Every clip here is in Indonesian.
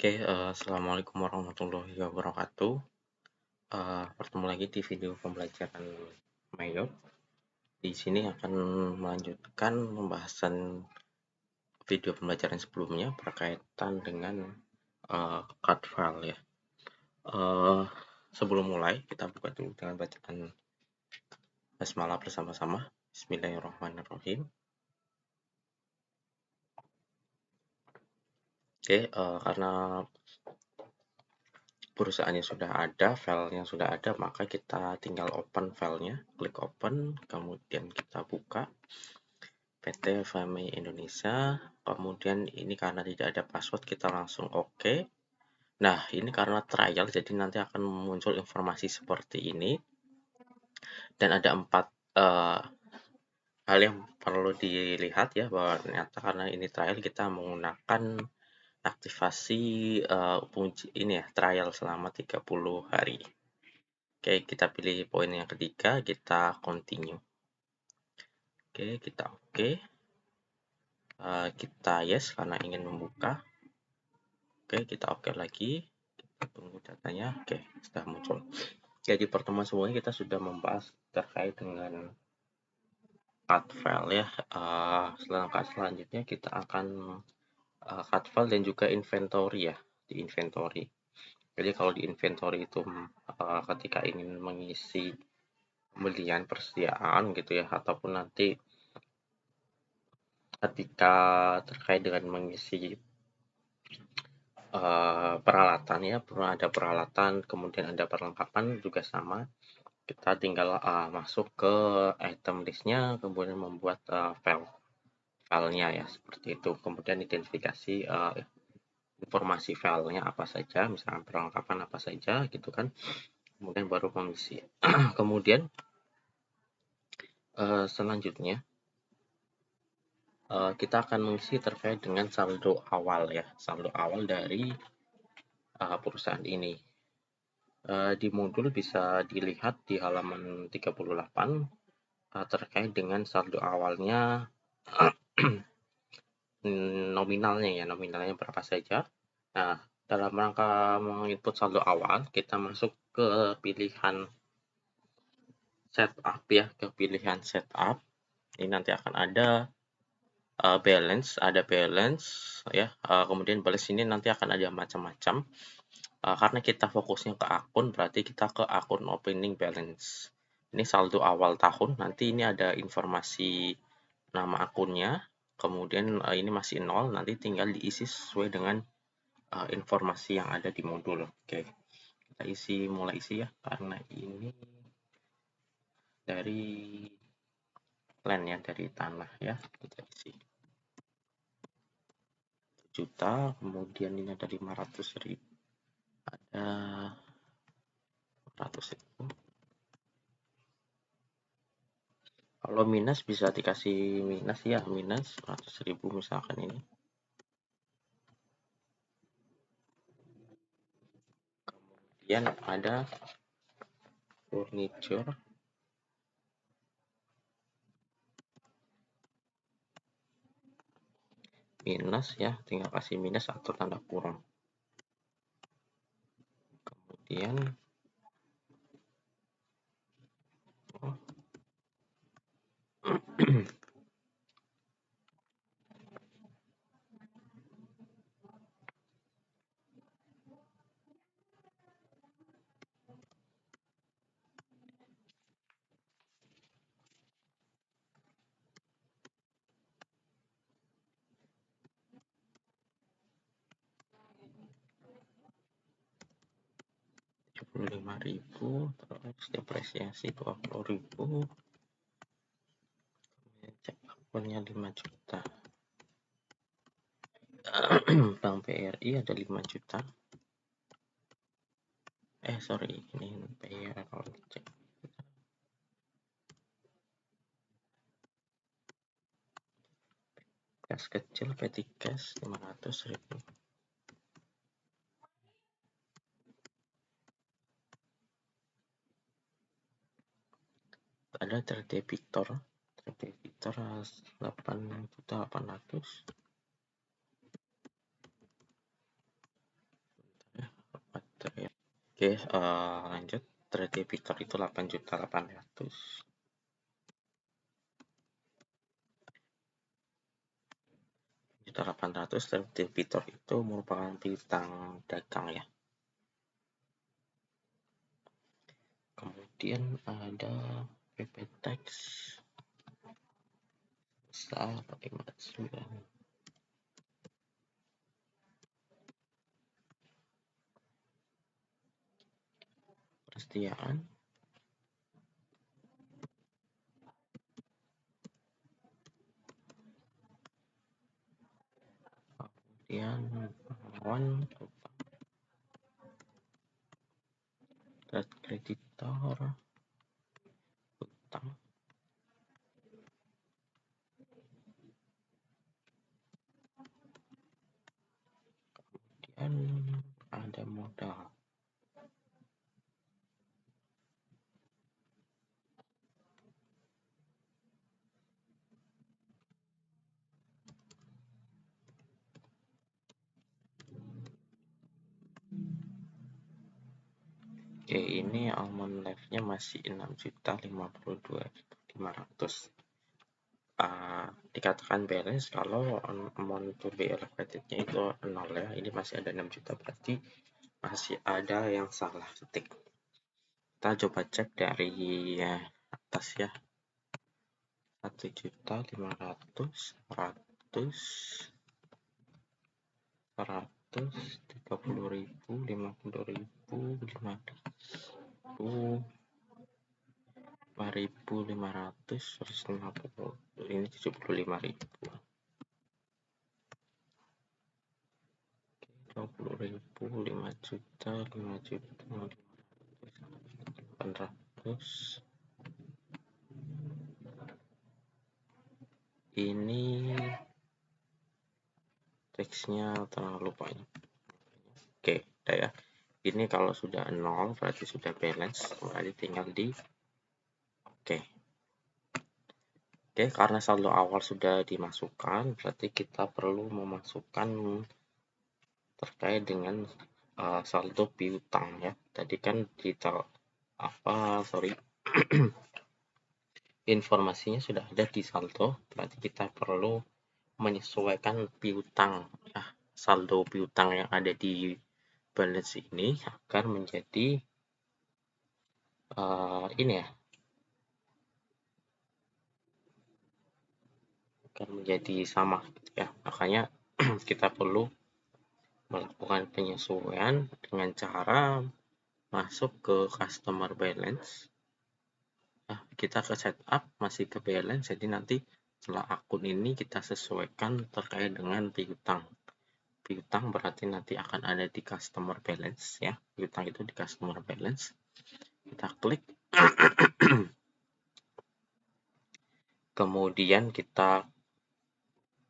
Assalamualaikum warahmatullahi wabarakatuh. Bertemu lagi di video pembelajaran Mayor. Di sini akan melanjutkan pembahasan video pembelajaran sebelumnya berkaitan dengan card file ya. Sebelum mulai, kita buka dulu dengan bacaan basmalah bersama-sama. Bismillahirrahmanirrahim. Karena perusahaannya sudah ada, filenya sudah ada, maka kita tinggal open filenya, klik open, kemudian kita buka PT FMI Indonesia, kemudian ini karena tidak ada password kita langsung OK. Nah, ini karena trial, jadi nanti akan muncul informasi seperti ini, dan ada 4 hal yang perlu dilihat ya, bahwa ternyata karena ini trial kita menggunakan aktivasi ini ya, trial selama 30 hari. Kita pilih poin yang ketiga, kita continue. Kita OK. Kita yes karena ingin membuka. Kita OK lagi. Kita tunggu datanya. Sudah muncul. Di pertemuan sebelumnya kita sudah membahas terkait dengan card file ya. Langkah selanjutnya kita akan card file dan juga inventory ya. Di inventory. Jadi kalau di inventory itu ketika ingin mengisi pembelian persediaan gitu ya, ataupun nanti ketika terkait dengan mengisi peralatan ya, ada peralatan, kemudian ada perlengkapan juga sama. Kita tinggal masuk ke item listnya, kemudian membuat filenya ya, seperti itu. Kemudian identifikasi informasi filenya apa saja, misalnya perlengkapan apa saja gitu kan. Kemudian baru mengisi. Kemudian selanjutnya kita akan mengisi terkait dengan saldo awal ya, saldo awal dari perusahaan ini. Di modul bisa dilihat di halaman 38 terkait dengan saldo awalnya, nominalnya berapa saja. Nah, dalam rangka menginput saldo awal, kita masuk ke pilihan setup ya, ke pilihan setup. Ini nanti akan ada balance ya. Kemudian balance ini nanti akan ada macam-macam. Karena kita fokusnya ke akun, berarti kita ke akun opening balance. Ini saldo awal tahun, nanti ini ada informasi nama akunnya, kemudian ini masih 0, nanti tinggal diisi sesuai dengan informasi yang ada di modul. Kita mulai isi ya, karena ini dari land ya, dari tanah ya, kita isi juta, kemudian ini ada 500.000, ada 100.000. Kalau minus bisa dikasih minus ya, minus 100.000 misalkan ini. Kemudian ada furniture. Minus ya, tinggal kasih minus atau tanda kurang. Kemudian Rp75.000, terus depresiasi Rp20.000, cek akunnya 5 juta. Bank BRI ada 5 juta. Sorry, ini payroll cek. Cash kecil petty cash 500.000. Ada terdebitor 8.800.000. Oke, lanjut. Trade debitor itu 8.800.000. Juta 800 trade debitor itu merupakan piutang dagang ya. Kemudian ada PP tax besar 59. Persediaan kemudian pengawan trade kreditor utang kemudian ada modal. Oke, ini almond life-nya masih 6.052.500. Dikatakan balance kalau amount to be allocated-nya itu 0 ya. Ini masih ada 6 juta, berarti masih ada yang salah ketik. Kita coba cek dari atas ya. 1.500.000, 100, 30.000, 50.000, 5.000, 5.500, 150, ini 75.000. 20.000, 5 juta, 5 juta, 800. Ini teksnya terlalu banyak. Oke, udah ya. Ini kalau sudah 0 berarti sudah balance, berarti tinggal di oke. Oke, karena saldo awal sudah dimasukkan, berarti kita perlu memasukkan terkait dengan saldo piutang ya. Tadi kan kita informasinya sudah ada di saldo, berarti kita perlu menyesuaikan piutang ya, saldo piutang yang ada di balance ini agar menjadi ini ya, agar menjadi sama ya. Makanya kita perlu melakukan penyesuaian dengan cara masuk ke customer balance. Nah, kita ke setup masih ke balance, jadi nanti setelah akun ini kita sesuaikan terkait dengan piutang. Piutang berarti nanti akan ada di customer balance ya. Piutang itu di customer balance. Kita klik. Kemudian kita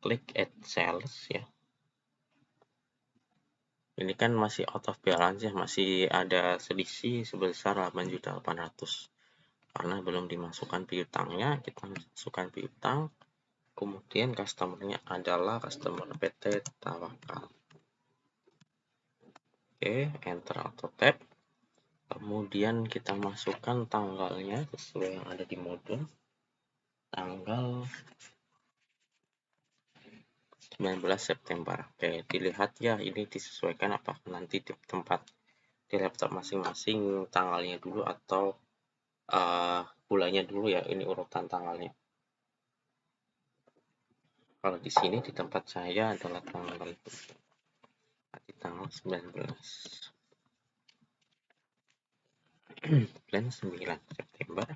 klik add sales ya. Ini kan masih out of balance ya, masih ada selisih sebesar 8.800.000. Karena belum dimasukkan piutangnya, kita masukkan piutang. Kemudian customernya adalah customer PT Tawakal. Oke, enter auto tab. Kemudian kita masukkan tanggalnya sesuai yang ada di modul. Tanggal 19 September. Oke, dilihat ya, ini disesuaikan apakah nanti di tempat di laptop masing-masing tanggalnya dulu atau bulannya dulu ya, ini urutan tanggalnya. Kalau di sini di tempat saya adalah tanggal di tanggal 19. Bulan 9 September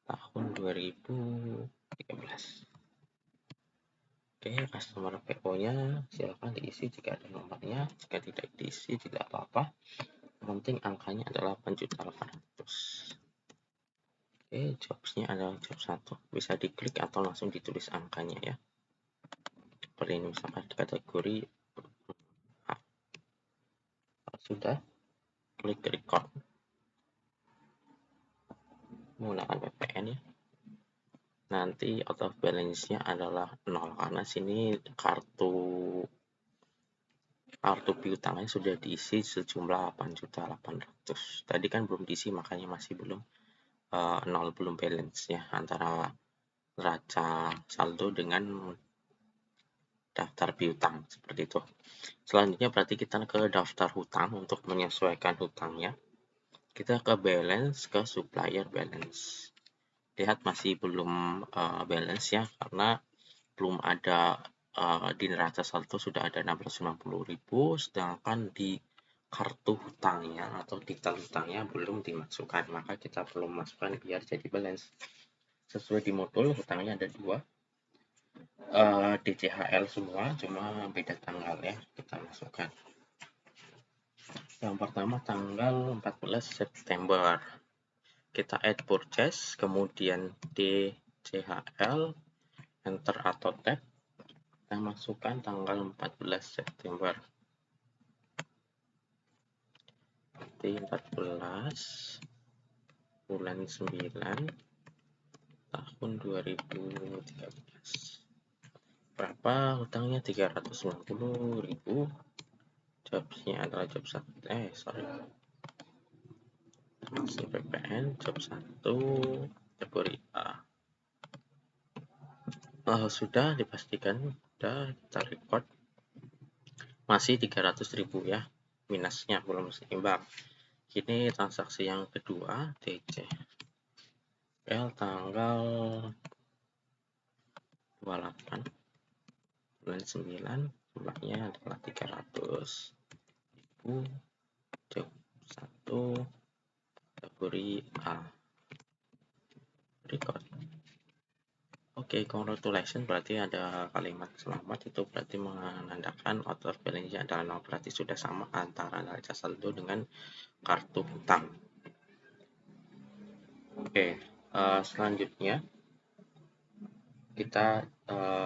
tahun 2013. Oke, customer PO-nya silakan diisi jika ada nomornya, jika tidak diisi tidak apa-apa. Yang penting angkanya adalah 8.800.000. Oke, jobsnya adalah job 1. Bisa diklik atau langsung ditulis angkanya ya. Seperti ini misalkan kategori A. Sudah, klik record. Menggunakan VPN ya. Nanti out of balance-nya adalah 0 karena sini kartu kartu piutangnya sudah diisi sejumlah 8.800.000. Tadi kan belum diisi, makanya masih belum nol, belum balance ya antara neraca saldo dengan daftar piutang, seperti itu. Selanjutnya berarti kita ke daftar hutang untuk menyesuaikan hutangnya. Kita ke balance, ke supplier balance. Lihat masih belum balance ya, karena belum ada di neraca saldo sudah ada 690.000, sedangkan di kartu hutangnya atau detail hutangnya belum dimasukkan, maka kita perlu masukkan biar jadi balance. Sesuai di modul, hutangnya ada 2, DCHL semua, cuma beda tanggal ya, kita masukkan. Yang pertama tanggal 14 September, kita add purchase, kemudian DCHL, enter atau tab, kita masukkan tanggal 14 September. Berarti 14 bulan 9 tahun 2013. Berapa hutangnya? 390.000. Jobsnya adalah job 1, masih PPN job 1 kategori A. Sudah dipastikan, sudah kita record, masih 300.000 ya, minusnya belum seimbang. Ini transaksi yang kedua, DCL tanggal 28 bulan 9, jumlahnya adalah 300.000, job 1 kategori A, record. Oke, congratulations, berarti ada kalimat selamat, itu berarti menandakan out of balance adalah 0, berarti sudah sama antara neraca saldo dengan kartu hutang. Oke, selanjutnya kita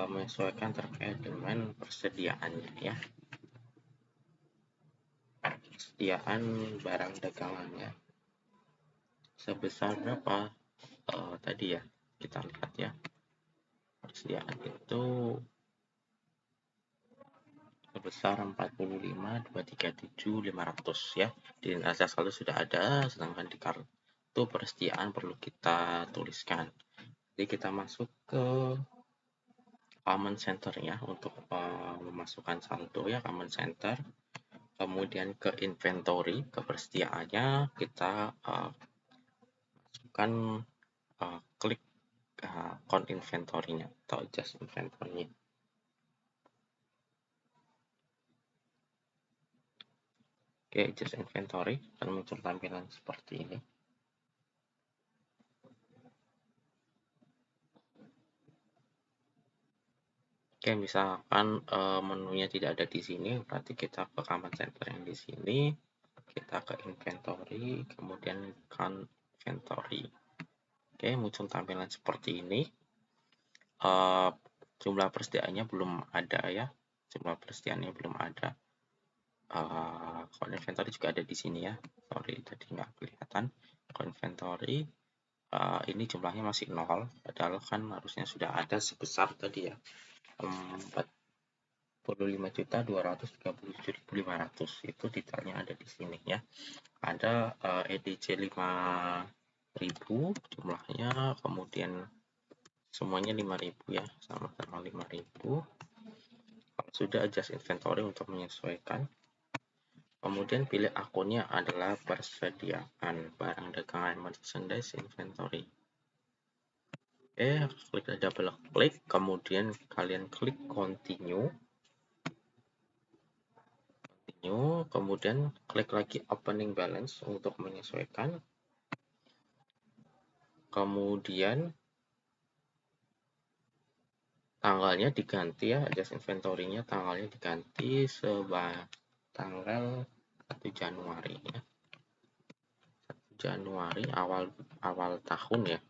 menyesuaikan terkait dengan persediaannya ya. Persediaan barang dagangannya sebesar berapa? Tadi ya, kita lihat ya. Persediaan itu sebesar 45.237.500 ya. Di neraca saldo sudah ada, sedangkan di kartu persediaan perlu kita tuliskan. Jadi kita masuk ke common center ya untuk memasukkan saldo ya, common center. Kemudian ke inventory, ke persediaannya kita masukkan klik count inventory-nya atau adjust inventory-nya. Oke, adjust inventory akan muncul tampilan seperti ini. Oke, misalkan menunya tidak ada di sini, berarti kita ke command center yang di sini, kita ke inventory, kemudian count inventory. Oke, muncul tampilan seperti ini. Jumlah persediaannya belum ada ya, jumlah persediaannya belum ada. Count inventory juga ada di sini ya, sorry tadi nggak kelihatan. Count inventory ini jumlahnya masih 0, padahal kan harusnya sudah ada sebesar tadi ya, 45.237.500, itu detailnya ada di sini ya. Ada EDC 5.000 jumlahnya, kemudian semuanya 5.000 ya, sama-sama 5.000. Sudah adjust inventory untuk menyesuaikan. Kemudian pilih akunnya adalah persediaan barang dagangan merchandise inventory. Klik double klik, kemudian kalian klik continue, kemudian klik lagi opening balance untuk menyesuaikan. Kemudian tanggalnya diganti ya, adjust inventory-nya tanggalnya diganti tanggal 1 Januari ya. 1 Januari awal tahun ya.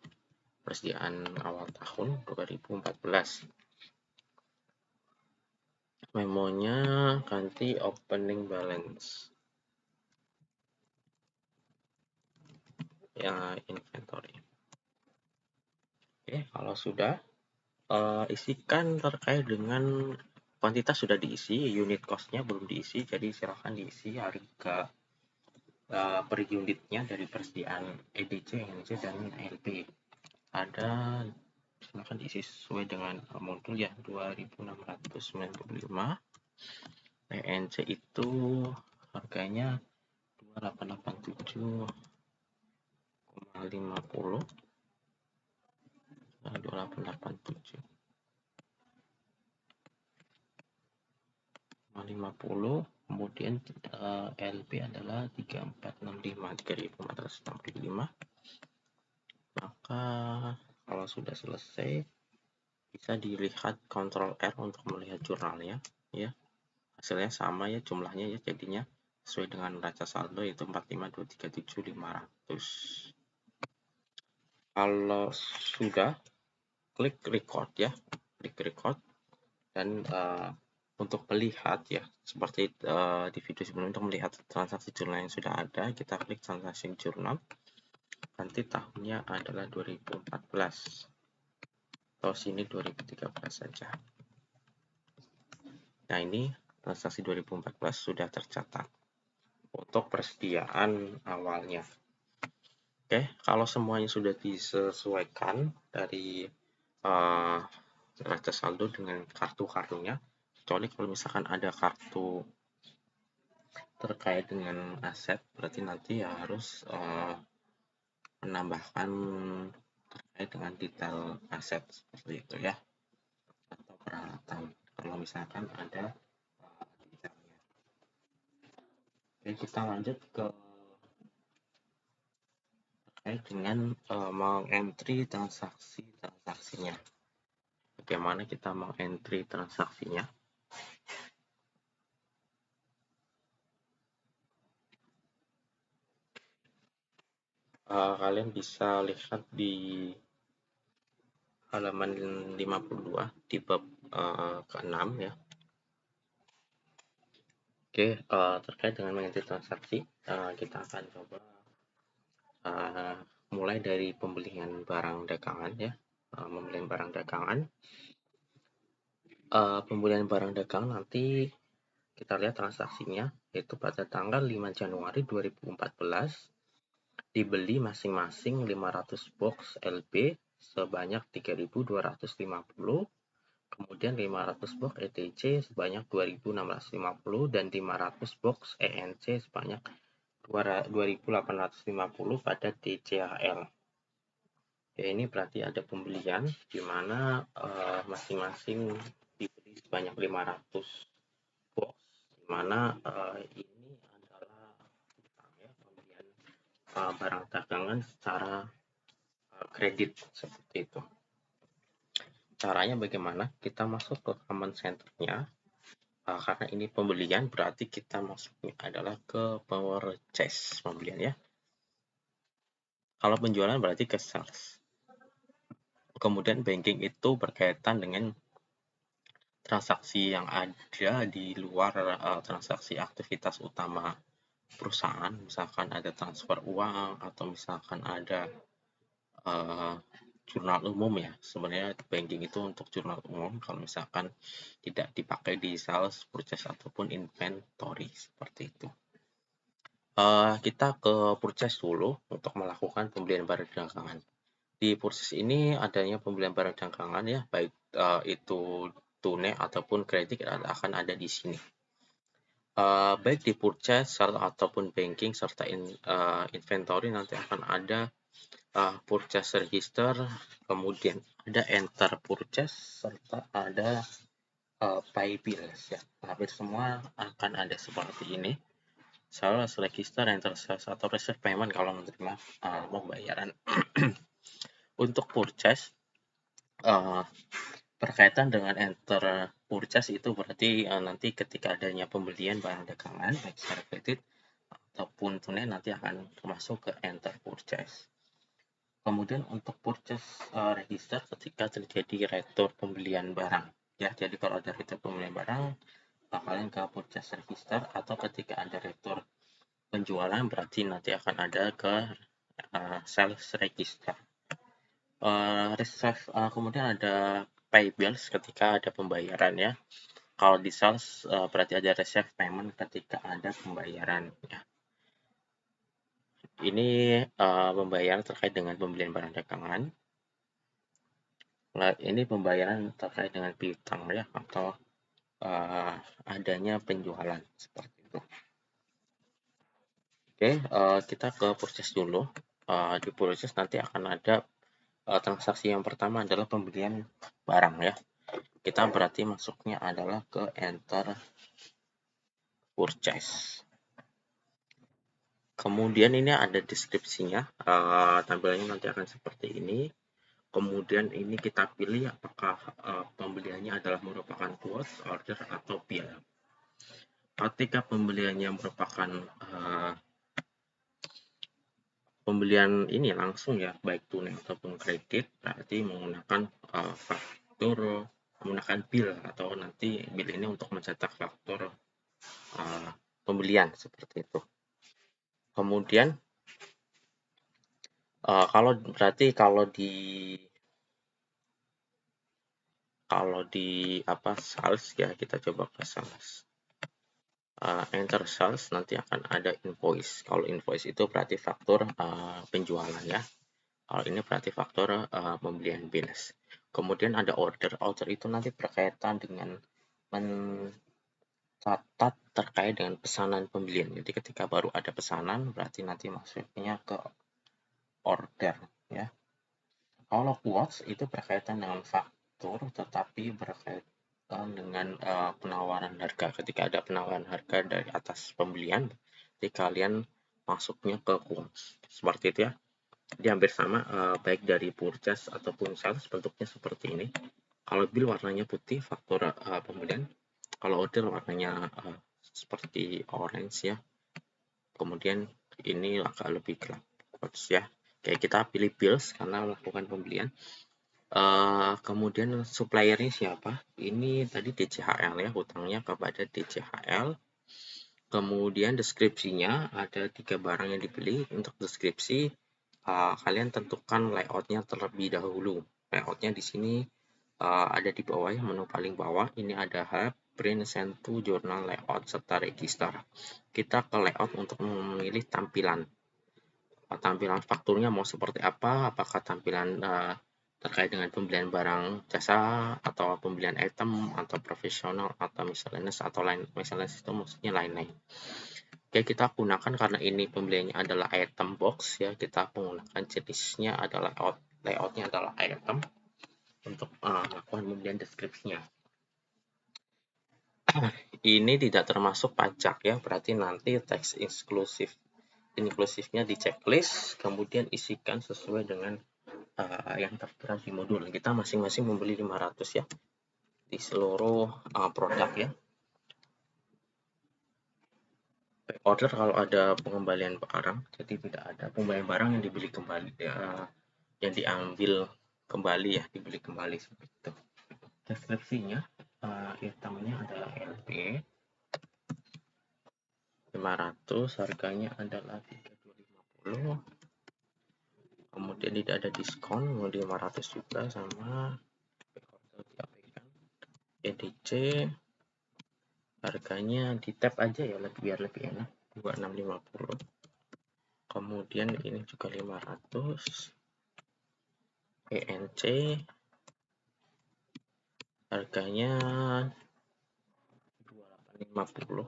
Persediaan awal tahun 2014. Memonya ganti opening balance. Ya, inventory. Oke, kalau sudah isikan terkait dengan kuantitas sudah diisi, unit cost-nya belum diisi, jadi silahkan diisi harga per unitnya dari persediaan EDC, NC, dan LP. Ada silahkan diisi sesuai dengan modul ya, 2695. ENC itu harganya 2887,50, 2887,50, kemudian LP adalah 3465, maka kalau sudah selesai bisa dilihat Ctrl R untuk melihat jurnalnya ya, hasilnya sama ya, jumlahnya ya, jadinya sesuai dengan neraca saldo yaitu 45237500. Kalau sudah, klik record ya, klik record, dan untuk melihat ya seperti di video sebelumnya, untuk melihat transaksi jurnal yang sudah ada, kita klik transaksi jurnal, nanti tahunnya adalah 2014 atau sini 2013 saja. Nah, ini transaksi 2014 sudah tercatat untuk persediaan awalnya. Oke, kalau semuanya sudah disesuaikan dari neraca saldo dengan kartu-kartunya, kecuali kalau misalkan ada kartu terkait dengan aset, berarti nanti ya harus menambahkan terkait dengan detail aset seperti itu ya, atau peralatan kalau misalkan ada detailnya. Oke, kita lanjut ke terkait dengan mengentry transaksinya. Bagaimana kita mengentry transaksinya? Kalian bisa lihat di halaman 52 di bab ke-6 ya. Oke, terkait dengan mengentry transaksi, kita akan coba mulai dari pembelian barang dagangan ya. Pembelian barang dagangan. Pembelian barang dagangan nanti kita lihat transaksinya, yaitu pada tanggal 5 Januari 2014 dibeli masing-masing 500 box LP sebanyak 3.250, kemudian 500 box ETC sebanyak 2.650, dan 500 box ENC sebanyak 2.850 pada DCHL. Ya, ini berarti ada pembelian di mana masing-masing dibeli sebanyak 500 box, di mana ini adalah ya, pembelian barang dagangan secara kredit seperti itu. Caranya bagaimana? Kita masuk ke command center-nya. Karena ini pembelian, berarti kita masuknya adalah ke purchase, pembelian ya. Kalau penjualan berarti ke sales. Kemudian banking itu berkaitan dengan transaksi yang ada di luar transaksi aktivitas utama perusahaan. Misalkan ada transfer uang, atau misalkan ada jurnal umum ya. Sebenarnya banking itu untuk jurnal umum kalau misalkan tidak dipakai di sales, purchase, ataupun inventory seperti itu. Kita ke purchase dulu untuk melakukan pembelian barang dagangan. Di purchase ini adanya pembelian barang dagangan ya, baik itu tunai ataupun kredit akan ada di sini. Baik di purchase, sale, ataupun banking serta inventory nanti akan ada purchase register, kemudian ada enter purchase, serta ada pay bills ya. Hampir semua akan ada seperti ini. Sales register, enter sales, atau receive payment kalau menerima pembayaran. Untuk purchase berkaitan dengan enter purchase itu berarti nanti ketika adanya pembelian barang dagangan baik secara kredit ataupun tunai nanti akan masuk ke enter purchase. Kemudian untuk purchase register ketika terjadi retur pembelian barang ya. Jadi kalau ada retur pembelian barang, kalian ke purchase register, atau ketika ada retur penjualan berarti nanti akan ada ke sales register. Kemudian ada pay bills ketika ada pembayaran ya. Kalau di sales berarti ada receive payment ketika ada pembayaran ya. Ini pembayaran terkait dengan pembelian barang dagangan. Nah, ini pembayaran terkait dengan piutang ya, atau adanya penjualan seperti itu. Oke, kita ke proses dulu. Di proses nanti akan ada transaksi yang pertama adalah pembelian barang ya. Kita berarti masuknya adalah ke enter purchase. Kemudian ini ada deskripsinya, tampilannya nanti akan seperti ini. Kemudian ini kita pilih apakah pembeliannya adalah merupakan quote, order, atau bill. Ketika pembeliannya merupakan pembelian ini langsung ya, baik tunai ataupun kredit, berarti menggunakan faktur, menggunakan bill, atau nanti bill ini untuk mencetak faktur pembelian seperti itu. Kemudian kalau berarti kalau di sales ya, kita coba ke sales. Enter sales, nanti akan ada invoice. Kalau invoice itu berarti faktur penjualan ya. Kalau ini berarti faktur pembelian bills. Kemudian ada order. Order itu nanti berkaitan dengan mencatat terkait dengan pesanan pembelian. Jadi ketika baru ada pesanan, berarti nanti masuknya ke order ya. Kalau quotes itu berkaitan dengan faktur, tetapi berkaitan dengan penawaran harga. Ketika ada penawaran harga dari atas pembelian, jadi kalian masuknya ke quotes seperti itu ya. Jadi hampir sama, baik dari purchase ataupun sales bentuknya seperti ini. Kalau bill warnanya putih, faktur pembelian. Kalau order warnanya seperti orange ya. Kemudian ini agak lebih gelap, quotes ya. Kayak kita pilih bills karena melakukan pembelian. Kemudian suppliernya siapa? Ini tadi DCHL ya, hutangnya kepada DCHL. Kemudian deskripsinya ada 3 barang yang dibeli. Untuk deskripsi kalian tentukan layoutnya terlebih dahulu. Layoutnya di sini ada di bawah ya, menu paling bawah. Ini ada hub, print, send to, journal, layout, serta register. Kita ke layout untuk memilih tampilan. Tampilan fakturnya mau seperti apa? Apakah tampilan terkait dengan pembelian barang jasa, atau pembelian item, atau profesional, atau miscellaneous, atau lain. Miscellaneous itu maksudnya lain-lain. Oke, kita gunakan karena ini pembeliannya adalah item box ya, kita menggunakan jenisnya adalah layoutnya adalah item untuk melakukan pembelian deskripsinya. Ini tidak termasuk pajak ya, berarti nanti teks inklusifnya di checklist, kemudian isikan sesuai dengan yang tertera di modul. Kita masing-masing membeli 500 ya di seluruh produk ya. Order kalau ada pengembalian barang, jadi tidak ada pengembalian barang yang dibeli kembali ya, yang diambil kembali ya, dibeli kembali seperti itu. Deskripsinya itemnya adalah LP 500, harganya adalah 3250. Kemudian tidak ada diskon, 500 juga sama EDC. Harganya di tab aja ya, biar lebih enak, 2650. Kemudian ini juga 500. ENC harganya 2850.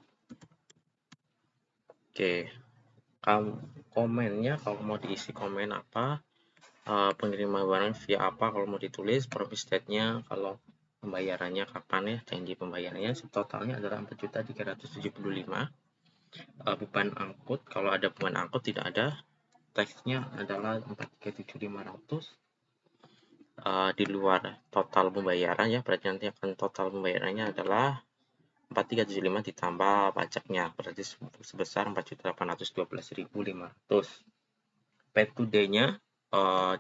Oke, komennya kalau mau diisi komen apa, pengiriman barang via apa kalau mau ditulis, profit state-nya, kalau pembayarannya kapan ya, janji pembayarannya, totalnya adalah 4.375. Beban angkut, kalau ada beban angkut tidak ada, teksnya adalah 437.500. Di luar total pembayaran ya, berarti nanti akan total pembayarannya adalah 4.375 ditambah pajaknya, berarti sebesar 4.812.500. Pay to day-nya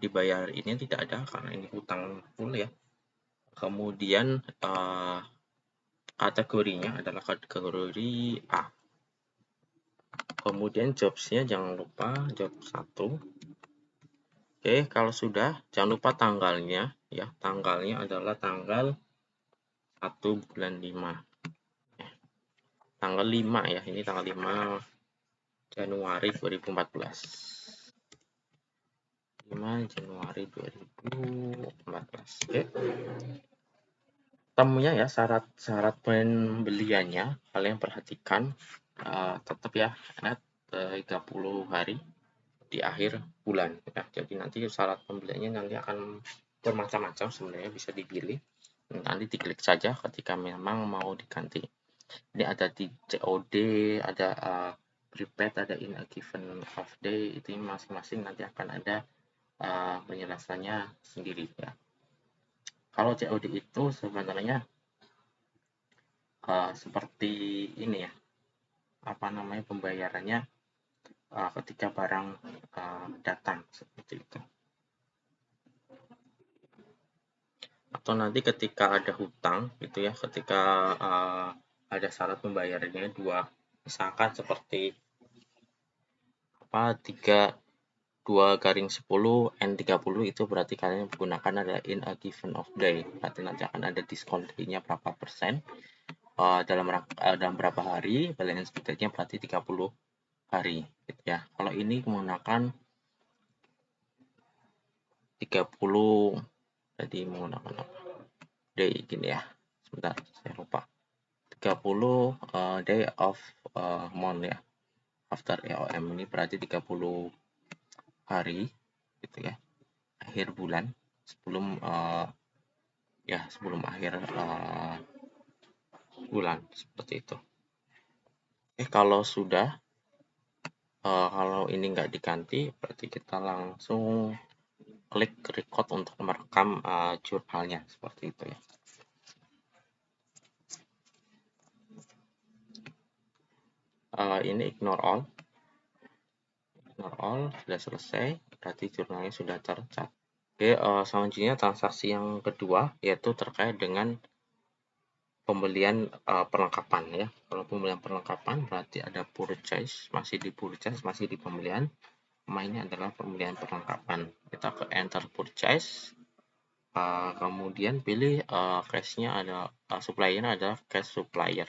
dibayar ini tidak ada karena ini hutang full ya. Kemudian kategorinya adalah kategori A. Kemudian jobs-nya jangan lupa job 1. Oke, kalau sudah jangan lupa tanggalnya ya. Tanggalnya adalah tanggal 1 bulan 5. tanggal 5 ya, ini tanggal 5 Januari 2014. 5 Januari 2014. Oke. Temunya ya, syarat pembeliannya kalian perhatikan tetap ya, 30 hari di akhir bulan ya. Jadi nanti syarat pembeliannya nanti akan bermacam-macam, sebenarnya bisa dipilih. Nanti diklik saja ketika memang mau diganti. Ini ada di COD, ada prepaid, ada in a given off day, itu masing-masing nanti akan ada penjelasannya sendiri ya. Kalau COD itu sebenarnya seperti ini ya, apa namanya, pembayarannya ketika barang datang seperti itu. Atau nanti ketika ada hutang gitu ya, ketika ada syarat pembayarannya dua, misalkan seperti apa 2/10 N30, itu berarti kalian menggunakan ada in a given of day, berarti nanti akan ada diskon day-nya berapa persen dalam berapa hari, balance day-nya berarti 30 hari gitu ya. Kalau ini menggunakan 30, jadi menggunakan apa, day gini ya, sebentar saya lupa, 30 day of month ya, after EOM, ini berarti 30 hari gitu ya, akhir bulan sebelum sebelum akhir bulan seperti itu. Kalau sudah kalau ini nggak diganti, berarti kita langsung klik record untuk merekam jurnalnya seperti itu ya. Ini ignore all sudah selesai, berarti jurnalnya sudah tercat. Oke, selanjutnya transaksi yang kedua yaitu terkait dengan pembelian perlengkapan ya. Kalau pembelian perlengkapan berarti ada purchase, masih di purchase, masih di pembelian. Mainnya adalah pembelian perlengkapan. Kita ke enter purchase, kemudian pilih cash-nya ada supplier-nya adalah cash supplier.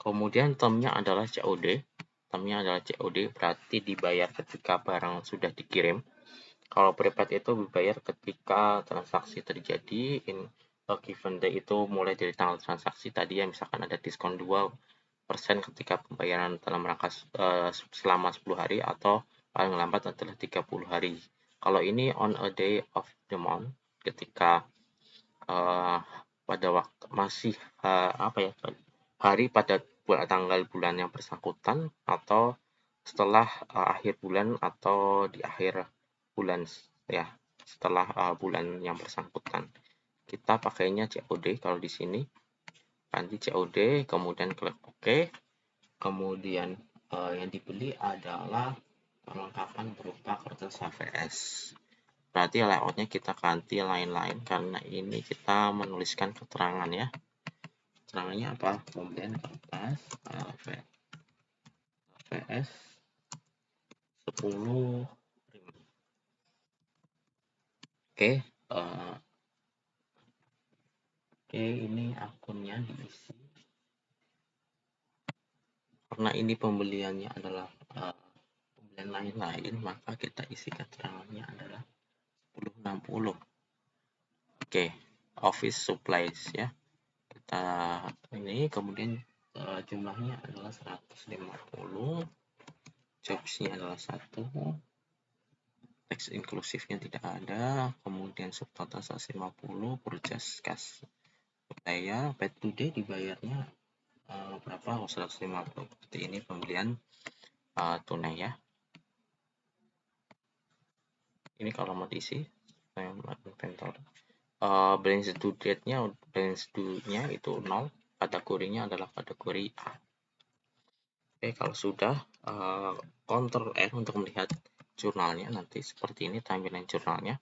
Kemudian termnya adalah COD. Termnya adalah COD, berarti dibayar ketika barang sudah dikirim. Kalau prepaid itu dibayar ketika transaksi terjadi. In a given day itu mulai dari tanggal transaksi tadi ya, misalkan ada diskon 2% ketika pembayaran dalam rangka selama 10 hari atau paling lambat adalah 30 hari. Kalau ini on a day of the month, ketika pada waktu masih hari pada tanggal bulan yang bersangkutan, atau setelah akhir bulan atau di akhir bulan ya, setelah bulan yang bersangkutan. Kita pakainya COD kalau di sini. Nanti COD, kemudian klik OK. Kemudian yang dibeli adalah perlengkapan berupa kertas HVS. Berarti layoutnya kita ganti lain-lain, karena ini kita menuliskan keterangan ya. Keterangannya apa? Pembelian kertas HVS 10. Oke, ini akunnya diisi. Karena ini pembeliannya adalah pembelian lain-lain, maka kita isi keterangannya adalah 1060. Oke, office supplies ya. Kita ini kemudian jumlahnya adalah 150, jobsnya adalah 1, teks inklusifnya tidak ada, kemudian subtotal 150, purchase cash supplier, paid today dibayarnya berapa? 150. Berarti ini pembelian tunai ya. Ini kalau mau diisi inventory, balance due date-nya itu 0, kategorinya adalah kategori A. Oke, kalau sudah, Ctrl N untuk melihat jurnalnya, nanti seperti ini tampilan jurnalnya.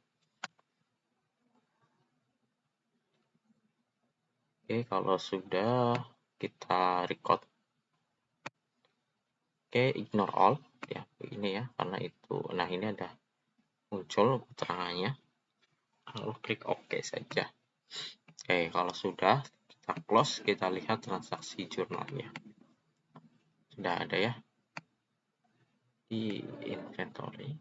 Oke, kalau sudah, kita record. Oke, ignore all ya, ini ya, karena itu. Nah, ini ada muncul keterangannya, lalu klik OK saja. Oke, kalau sudah, kita kita close, kita lihat transaksi jurnalnya. Sudah ada ya di inventory.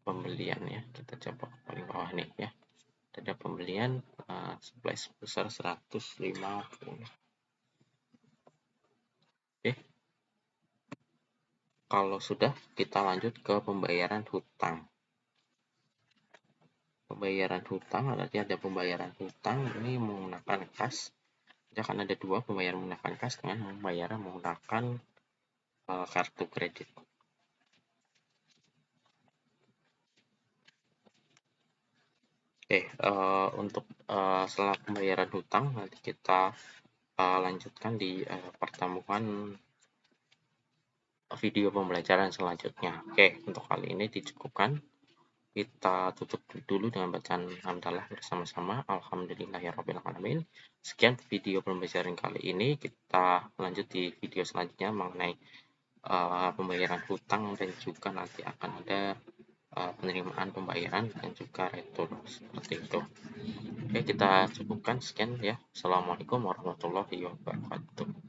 Pembelian ya, kita coba paling bawah nih ya. Ada pembelian supply sebesar 150. Oke. Kalau sudah, kita lanjut ke pembayaran hutang. Pembayaran hutang, berarti ada pembayaran hutang ini menggunakan kas. Akan ada dua, pembayaran menggunakan kas dengan pembayaran menggunakan kartu kredit. Oke, untuk setelah pembayaran hutang nanti kita lanjutkan di pertemuan video pembelajaran selanjutnya. Oke, untuk kali ini dicukupkan. Kita tutup dulu dengan bacaan hamdalah bersama-sama. Alhamdulillahirrahmanirrahim. Sekian video pembelajaran kali ini. Kita lanjut di video selanjutnya mengenai pembayaran hutang dan juga nanti akan ada penerimaan pembayaran dan juga retur seperti itu. Oke, kita cukupkan sekian ya. Assalamualaikum warahmatullahi wabarakatuh.